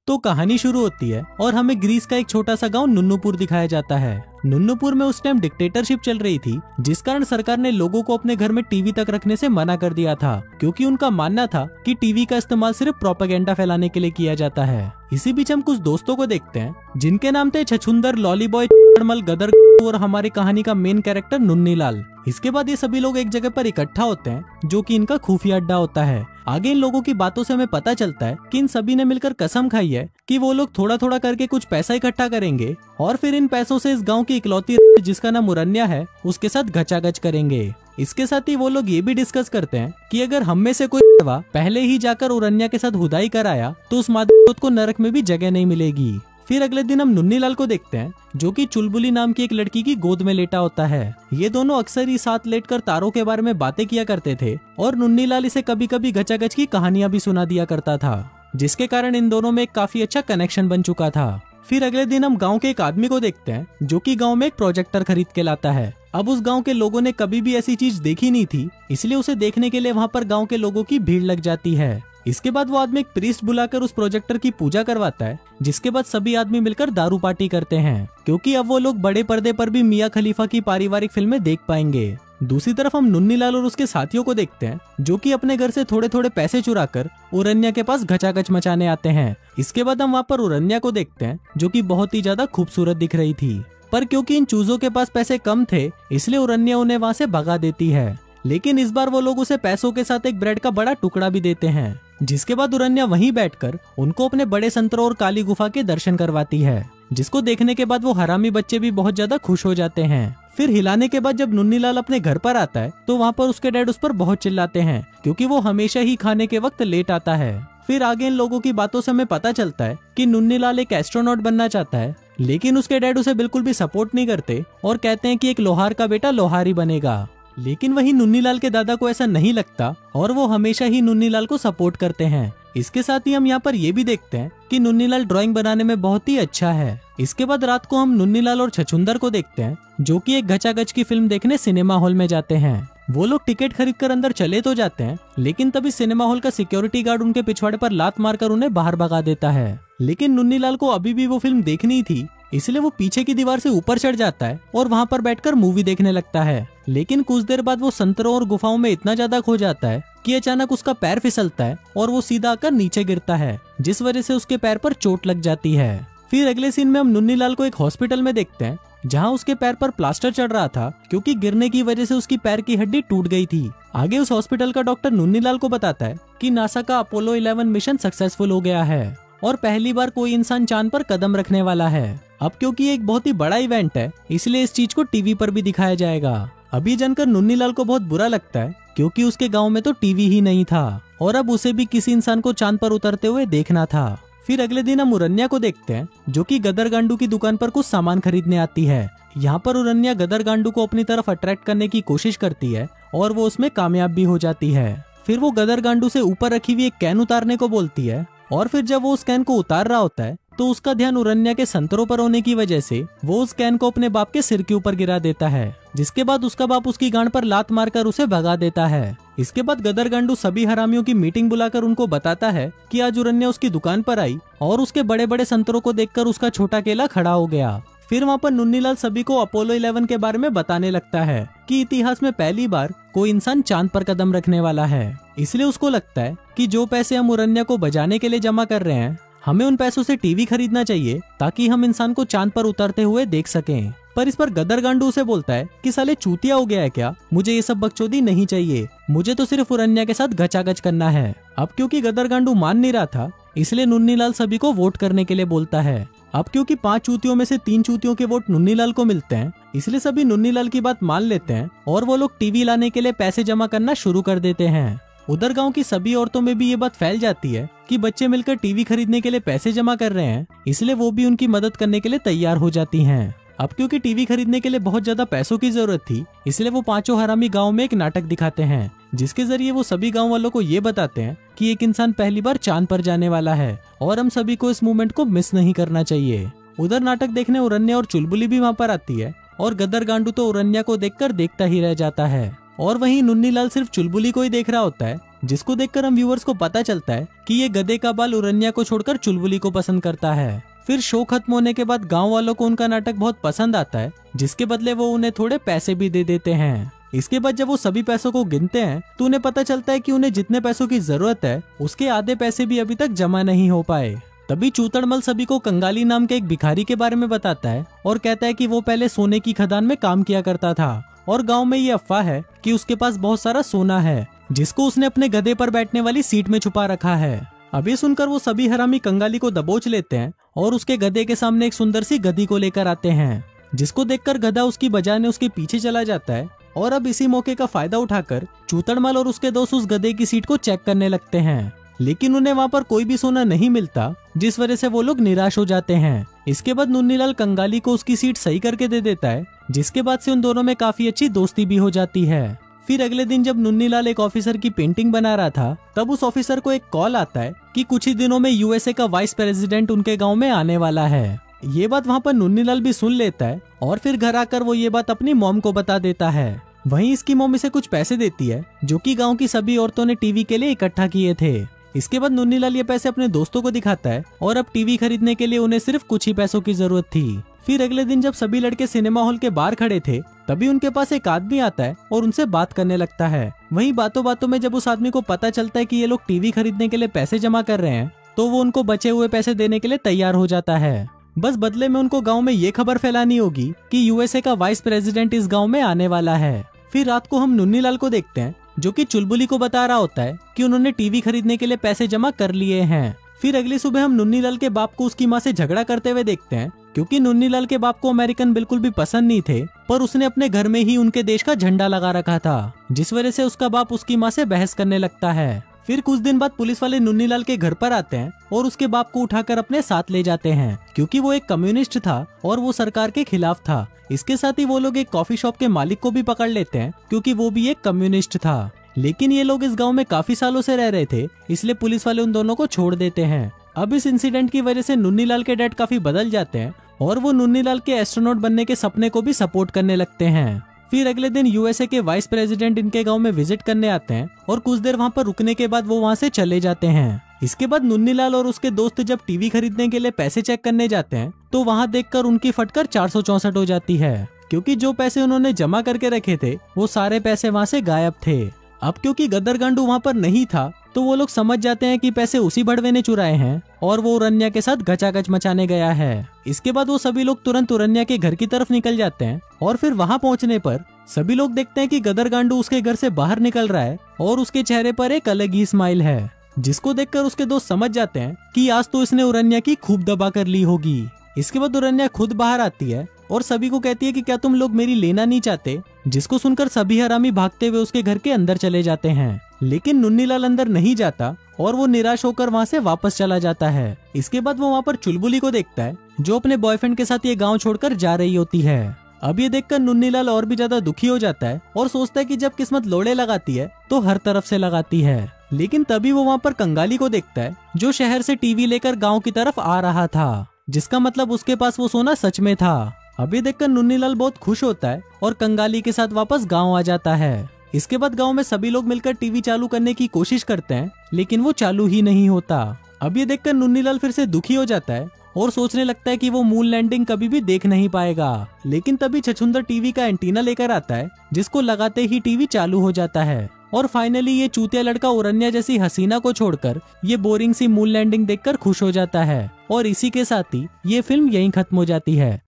तो कहानी शुरू होती है और हमें ग्रीस का एक छोटा सा गांव नुन्नुपुर दिखाया जाता है। नुन्नुपुर में उस टाइम डिक्टेटरशिप चल रही थी, जिस कारण सरकार ने लोगों को अपने घर में टीवी तक रखने से मना कर दिया था, क्योंकि उनका मानना था कि टीवी का इस्तेमाल सिर्फ प्रोपेगेंडा फैलाने के लिए किया जाता है। इसी बीच हम कुछ दोस्तों को देखते हैं जिनके नाम थे छछुंदर, लॉलीबॉय, गदर और हमारी कहानी का मेन कैरेक्टर नुन्नीलाल। इसके बाद ये सभी लोग एक जगह पर इकट्ठा होते हैं जो कि इनका खुफिया अड्डा होता है। आगे इन लोगों की बातों से हमें पता चलता है कि इन सभी ने मिलकर कसम खाई है कि वो लोग थोड़ा थोड़ा करके कुछ पैसा इकट्ठा करेंगे और फिर इन पैसों से इस गांव की इकलौती जिसका नाम उरन्या है उसके साथ गचागच करेंगे। इसके साथ ही वो लोग ये भी डिस्कस करते हैं कि अगर हम में से कोई पहले ही जाकर उरन्या के साथ हुदाई कराया तो उस मादरचोद को नरक में भी जगह नहीं मिलेगी। फिर अगले दिन हम नुन्नीलाल को देखते हैं जो कि चुलबुली नाम की एक लड़की की गोद में लेटा होता है। ये दोनों अक्सर ही साथ लेटकर तारों के बारे में बातें किया करते थे और नुन्नीलाल इसे कभी कभी गचागच की कहानियां भी सुना दिया करता था, जिसके कारण इन दोनों में एक काफी अच्छा कनेक्शन बन चुका था। फिर अगले दिन हम गांव के एक आदमी को देखते हैं जो कि गांव में एक प्रोजेक्टर खरीद के लाता है। अब उस गांव के लोगों ने कभी भी ऐसी चीज देखी नहीं थी, इसलिए उसे देखने के लिए वहां पर गांव के लोगों की भीड़ लग जाती है। इसके बाद वो आदमी एक प्रीस्ट बुलाकर उस प्रोजेक्टर की पूजा करवाता है, जिसके बाद सभी आदमी मिलकर दारू पार्टी करते हैं, क्योंकि अब वो लोग बड़े पर्दे पर भी मियां खलीफा की पारिवारिक फिल्में देख पाएंगे। दूसरी तरफ हम नुन्नीलाल और उसके साथियों को देखते हैं जो कि अपने घर से थोड़े थोड़े पैसे चुराकर उरन्या के पास गचागच मचाने आते हैं। इसके बाद हम वहाँ पर उरन्या को देखते हैं जो कि बहुत ही ज्यादा खूबसूरत दिख रही थी, पर क्योंकि इन चूजों के पास पैसे कम थे इसलिए उरन्या उन्हें वहाँ से भगा देती है। लेकिन इस बार वो लोग उसे पैसों के साथ एक ब्रेड का बड़ा टुकड़ा भी देते हैं, जिसके बाद उरन्या वहीं बैठकर उनको अपने बड़े संतरों और काली गुफा के दर्शन करवाती है, जिसको देखने के बाद वो हरामी बच्चे भी बहुत ज्यादा खुश हो जाते हैं। फिर हिलाने के बाद जब नुन्नीलाल अपने घर पर आता है तो वहाँ पर उसके डैड उस पर बहुत चिल्लाते हैं, क्योंकि वो हमेशा ही खाने के वक्त लेट आता है। फिर आगे इन लोगों की बातों से हमें पता चलता है कि नुन्नीलाल एक एस्ट्रोनॉट बनना चाहता है, लेकिन उसके डैड उसे बिल्कुल भी सपोर्ट नहीं करते और कहते हैं कि एक लोहार का बेटा लोहार ही बनेगा। लेकिन वही नुन्नीलाल के दादा को ऐसा नहीं लगता और वो हमेशा ही नुन्नीलाल को सपोर्ट करते हैं। इसके साथ ही हम यहाँ पर ये भी देखते हैं कि नुन्नीलाल ड्राइंग बनाने में बहुत ही अच्छा है। इसके बाद रात को हम नुन्नीलाल और छछुंदर को देखते हैं जो कि एक गचागच की फिल्म देखने सिनेमा हॉल में जाते हैं। वो लोग टिकट खरीदकर अंदर चले तो जाते हैं, लेकिन तभी सिनेमा हॉल का सिक्योरिटी गार्ड उनके पिछवाड़े पर लात मारकर उन्हें बाहर भगा देता है। लेकिन नुन्नीलाल को अभी भी वो फिल्म देखनी थी, इसलिए वो पीछे की दीवार से ऊपर चढ़ जाता है और वहाँ पर बैठकर मूवी देखने लगता है। लेकिन कुछ देर बाद वो संतरों और गुफाओं में इतना ज्यादा खो जाता है कि अचानक उसका पैर फिसलता है और वो सीधा आकर नीचे गिरता है, जिस वजह से उसके पैर पर चोट लग जाती है। फिर अगले सीन में हम नुन्नीलाल को एक हॉस्पिटल में देखते हैं जहाँ उसके पैर पर प्लास्टर चढ़ रहा था, क्योंकि गिरने की वजह से उसकी पैर की हड्डी टूट गई थी। आगे उस हॉस्पिटल का डॉक्टर नुन्नीलाल को बताता है कि नासा का अपोलो 11 मिशन सक्सेसफुल हो गया है और पहली बार कोई इंसान चांद पर कदम रखने वाला है। अब क्योंकि ये एक बहुत ही बड़ा इवेंट है, इसलिए इस चीज को टीवी पर भी दिखाया जाएगा। अभी जानकर नुन्नीलाल को बहुत बुरा लगता है, क्योंकि उसके गांव में तो टीवी ही नहीं था और अब उसे भी किसी इंसान को चांद पर उतरते हुए देखना था। फिर अगले दिन हम उरन्या को देखते हैं जो कि गदर गांडू की दुकान पर कुछ सामान खरीदने आती है। यहाँ पर उरन्या गदर गांडू को अपनी तरफ अट्रैक्ट करने की कोशिश करती है और वो उसमें कामयाब भी हो जाती है। फिर वो गदर गांडू से ऊपर रखी हुई एक कैन उतारने को बोलती है और फिर जब वो उस कैन को उतार रहा होता है तो उसका ध्यान उरन्या के संतरों पर होने की वजह से वो उस कैन को अपने बाप के सिर के ऊपर गिरा देता है, जिसके बाद उसका बाप उसकी गांड पर लात मारकर उसे भगा देता है। इसके बाद गदर गांडू सभी हरामियों की मीटिंग बुलाकर उनको बताता है कि आज उरन्या उसकी दुकान पर आई और उसके बड़े बड़े संतरों को देखकर उसका छोटा केला खड़ा हो गया। फिर वहाँ पर नुन्नीलाल सभी को अपोलो 11 के बारे में बताने लगता है कि इतिहास में पहली बार कोई इंसान चांद पर कदम रखने वाला है। इसलिए उसको लगता है कि जो पैसे हम उरन्या को बजाने के लिए जमा कर रहे हैं, हमें उन पैसों से टीवी खरीदना चाहिए ताकि हम इंसान को चांद पर उतरते हुए देख सकें। पर इस पर गदर गांडू उसे बोलता है कि साले चूतिया हो गया है क्या, मुझे ये सब बकचोदी नहीं चाहिए, मुझे तो सिर्फ उरन्या के साथ गचागच करना है। अब क्योंकि गदर गांडू मान नहीं रहा था, इसलिए नुन्नीलाल सभी को वोट करने के लिए बोलता है। अब क्योंकि 5 चूतियों में से 3 चूतियों के वोट नुन्नीलाल को मिलते हैं, इसलिए सभी नुन्नीलाल की बात मान लेते हैं और वो लोग टीवी लाने के लिए पैसे जमा करना शुरू कर देते हैं। उधर गांव की सभी औरतों में भी ये बात फैल जाती है कि बच्चे मिलकर टीवी खरीदने के लिए पैसे जमा कर रहे हैं, इसलिए वो भी उनकी मदद करने के लिए तैयार हो जाती हैं। अब क्योंकि टीवी खरीदने के लिए बहुत ज्यादा पैसों की जरूरत थी, इसलिए वो पांचों हरामी गांव में एक नाटक दिखाते हैं, जिसके जरिए वो सभी गांव वालों को ये बताते हैं कि एक इंसान पहली बार चांद पर जाने वाला है और हम सभी को इस मूवमेंट को मिस नहीं करना चाहिए। उधर नाटक देखने उरन्या और चुलबुली भी वहाँ पर आती है और गदर गांडू तो उरन्या को देखकर देखता ही रह जाता है और वहीं नुन्नीलाल सिर्फ चुलबुली को ही देख रहा होता है जिसको देखकर हम व्यूअर्स को पता चलता है कि ये गधे का बाल उरन्या को छोड़कर चुलबुली को पसंद करता है। फिर शो खत्म होने के बाद गांव वालों को उनका नाटक बहुत पसंद आता है, जिसके बदले वो उन्हें थोड़े पैसे भी दे देते हैं। इसके बाद जब वो सभी पैसों को गिनते हैं तो उन्हें पता चलता है कि उन्हें जितने पैसों की जरूरत है उसके आधे पैसे भी अभी तक जमा नहीं हो पाए। तभी चूतड़मल सभी को कंगाली नाम के एक भिखारी के बारे में बताता है और कहता है कि वो पहले सोने की खदान में काम किया करता था और गांव में ये अफवाह है कि उसके पास बहुत सारा सोना है, जिसको उसने अपने गधे पर बैठने वाली सीट में छुपा रखा है। अभी सुनकर वो सभी हरामी कंगाली को दबोच लेते हैं और उसके गधे के सामने एक सुंदर सी गधी को लेकर आते हैं, जिसको देखकर गधा उसकी बजाने उसके पीछे चला जाता है। और अब इसी मौके का फायदा उठाकर चूतड़मल और उसके दोस्त उस गधे की सीट को चेक करने लगते हैं, लेकिन उन्हें वहाँ पर कोई भी सोना नहीं मिलता, जिस वजह से वो लोग निराश हो जाते हैं। इसके बाद मुन्नीलाल कंगाली को उसकी सीट सही करके दे देता है, जिसके बाद से उन दोनों में काफी अच्छी दोस्ती भी हो जाती है। फिर अगले दिन जब मुन्नीलाल एक ऑफिसर की पेंटिंग बना रहा था, तब उस ऑफिसर को एक कॉल आता है कि कुछ ही दिनों में यूएसए का वाइस प्रेसिडेंट उनके गाँव में आने वाला है। ये बात वहाँ पर मुन्नीलाल भी सुन लेता है और फिर घर आकर वो ये बात अपनी मॉम को बता देता है। वहीं इसकी मॉम इसे कुछ पैसे देती है, जो कि गांव की सभी औरतों ने टीवी के लिए इकट्ठा किए थे। इसके बाद मुन्नीलाल ये पैसे अपने दोस्तों को दिखाता है और अब टीवी खरीदने के लिए उन्हें सिर्फ कुछ ही पैसों की जरूरत थी। फिर अगले दिन जब सभी लड़के सिनेमा हॉल के बाहर खड़े थे, तभी उनके पास एक आदमी आता है और उनसे बात करने लगता है। वहीं बातों बातों में जब उस आदमी को पता चलता है कि ये लोग टीवी खरीदने के लिए पैसे जमा कर रहे हैं, तो वो उनको बचे हुए पैसे देने के लिए तैयार हो जाता है। बस बदले में उनको गाँव में ये खबर फैलानी होगी कि यूएसए का वाइस प्रेसिडेंट इस गाँव में आने वाला है। फिर रात को हम मुन्नीलाल को देखते हैं, जो कि चुलबुली को बता रहा होता है कि उन्होंने टीवी खरीदने के लिए पैसे जमा कर लिए हैं। फिर अगली सुबह हम मुन्नीलाल के बाप को उसकी माँ से झगड़ा करते हुए देखते हैं, क्योंकि मुन्नीलाल के बाप को अमेरिकन बिल्कुल भी पसंद नहीं थे, पर उसने अपने घर में ही उनके देश का झंडा लगा रखा था, जिस वजह से उसका बाप उसकी माँ से बहस करने लगता है। फिर कुछ दिन बाद पुलिस वाले मुन्नीलाल के घर पर आते हैं और उसके बाप को उठाकर अपने साथ ले जाते हैं, क्योंकि वो एक कम्युनिस्ट था और वो सरकार के खिलाफ था। इसके साथ ही वो लोग एक कॉफी शॉप के मालिक को भी पकड़ लेते हैं, क्योंकि वो भी एक कम्युनिस्ट था। लेकिन ये लोग इस गांव में काफी सालों से रह रहे थे, इसलिए पुलिस वाले उन दोनों को छोड़ देते हैं। अब इस इंसिडेंट की वजह से मुन्नीलाल के डैड काफी बदल जाते हैं और वो मुन्नीलाल के एस्ट्रोनॉट बनने के सपने को भी सपोर्ट करने लगते हैं। फिर अगले दिन यूएसए के वाइस प्रेसिडेंट इनके गांव में विजिट करने आते हैं और कुछ देर वहां पर रुकने के बाद वो वहां से चले जाते हैं। इसके बाद मुन्नीलाल और उसके दोस्त जब टीवी खरीदने के लिए पैसे चेक करने जाते हैं, तो वहां देखकर उनकी फटकर 464 हो जाती है, क्योंकि जो पैसे उन्होंने जमा करके रखे थे वो सारे पैसे वहां से गायब थे। अब क्योंकि गदर गांडू वहां पर नहीं था, तो वो लोग समझ जाते हैं कि पैसे उसी भड़वे ने चुराए हैं और वो उरन्या के साथ गचागच मचाने गया है। इसके बाद वो सभी लोग तुरंत उरन्या के घर की तरफ निकल जाते हैं और फिर वहां पहुंचने पर सभी लोग देखते हैं कि गदर गांडू उसके घर से बाहर निकल रहा है और उसके चेहरे पर एक अलग ही स्माइल है, जिसको देखकर उसके दोस्त समझ जाते हैं कि आज तो इसने उरन्या की खूब दबा कर ली होगी। इसके बाद उरन्या खुद बाहर आती है और सभी को कहती है कि क्या तुम लोग मेरी लेना नहीं चाहते, जिसको सुनकर सभी हरामी भागते हुए उसके घर के अंदर चले जाते हैं। लेकिन मुन्नीलाल अंदर नहीं जाता और वो निराश होकर वहाँ से वापस चला जाता है। इसके बाद वो वहाँ पर चुलबुली को देखता है, जो अपने बॉयफ्रेंड के साथ ये गाँव छोड़कर जा रही होती है। अब ये देखकर मुन्नीलाल और भी ज्यादा दुखी हो जाता है और सोचता है कि जब किस्मत लोड़े लगाती है तो हर तरफ से लगाती है। लेकिन तभी वो वहाँ पर कंगाली को देखता है, जो शहर से टीवी लेकर गाँव की तरफ आ रहा था, जिसका मतलब उसके पास वो सोना सच में था। अभी देखकर मुन्नीलाल बहुत खुश होता है और कंगाली के साथ वापस गांव आ जाता है। इसके बाद गांव में सभी लोग मिलकर टीवी चालू करने की कोशिश करते हैं, लेकिन वो चालू ही नहीं होता। अब ये देखकर मुन्नीलाल फिर से दुखी हो जाता है और सोचने लगता है कि वो मून लैंडिंग कभी भी देख नहीं पाएगा। लेकिन तभी छछुंदर टीवी का एंटीना लेकर आता है, जिसको लगाते ही टीवी चालू हो जाता है और फाइनली ये चूतिया लड़का उरन्या जैसी हसीना को छोड़कर ये बोरिंग सी मून लैंडिंग देखकर खुश हो जाता है। और इसी के साथ ही ये फिल्म यहीं खत्म हो जाती है।